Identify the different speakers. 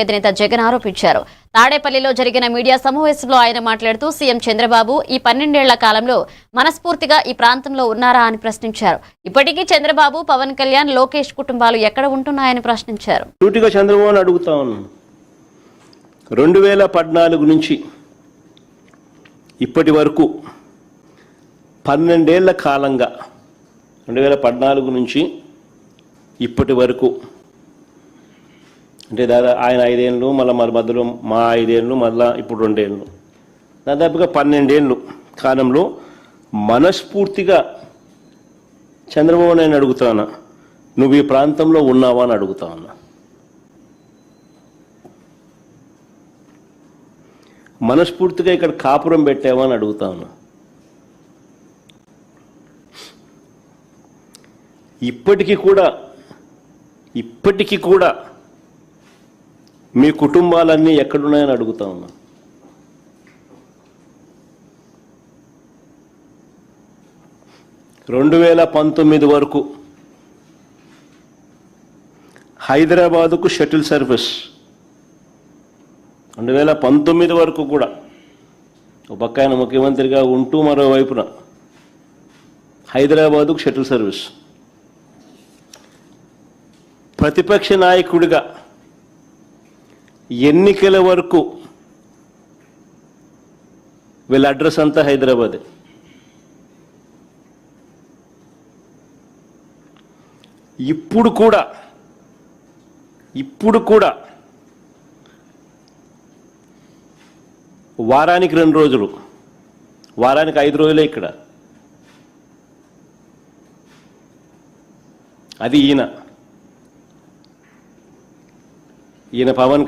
Speaker 1: అధినేత జగన్ ఆరోపించారు. తాడేపల్లిలో జరిగిన మీడియా సమావేశంలో ఆయన మాట్లాడుతూ సీఎం చంద్రబాబు ఈ 12 ఏళ్ల కాలంలో మనస్ఫూర్తిగా ఈ ప్రాంతంలో ఉన్నారా అని ప్రశ్నించారు. ఇప్పటికీ చంద్రబాబు, పవన్ కళ్యాణ్, లోకేష్ కుటుంబాలు ఎక్కడ ఉంటున్నాయని ప్రశ్నించారు.
Speaker 2: సూటిగా చంద్రబాబుని అడుగుతా ఉన్నాను. 2014 నుంచి ఇప్పటి వరకు 12 ఏళ్ల కాలంగా 2014 నుంచి ఇప్పటి వరకు అంటే ఆయన 5 ఏళ్ళు, మళ్ళీ మధ్యలో మా 5 ఏళ్ళు, మళ్ళీ ఇప్పుడు 2 ఏళ్ళు, దాదాపుగా 12 ఏళ్ళు కాలంలో మనస్ఫూర్తిగా చంద్రబాబు నాయుడు అడుగుతానా, నువ్వు ఈ ప్రాంతంలో ఉన్నావా అని అడుగుతా ఉన్నా. మనస్ఫూర్తిగా ఇక్కడ కాపురం పెట్టావా అని అడుగుతా ఉన్నా. ఇప్పటికీ కూడా మీ కుటుంబాలన్నీ ఎక్కడున్నాయని అడుగుతా ఉన్నా. రెండు 2019 వరకు హైదరాబాదుకు షటిల్ సర్వీస్, 2019 వరకు కూడా ఒక పక్క ఆయన ముఖ్యమంత్రిగా ఉంటూ మరోవైపున హైదరాబాదుకు షటిల్ సర్వీస్, ప్రతిపక్ష నాయకుడిగా ఎన్నికల వరకు వీళ్ళ అడ్రస్ అంతా హైదరాబాదే. ఇప్పుడు కూడా వారానికి 2 రోజులు, వారానికి 5 రోజులే ఇక్కడ. అది ఈయన పవన్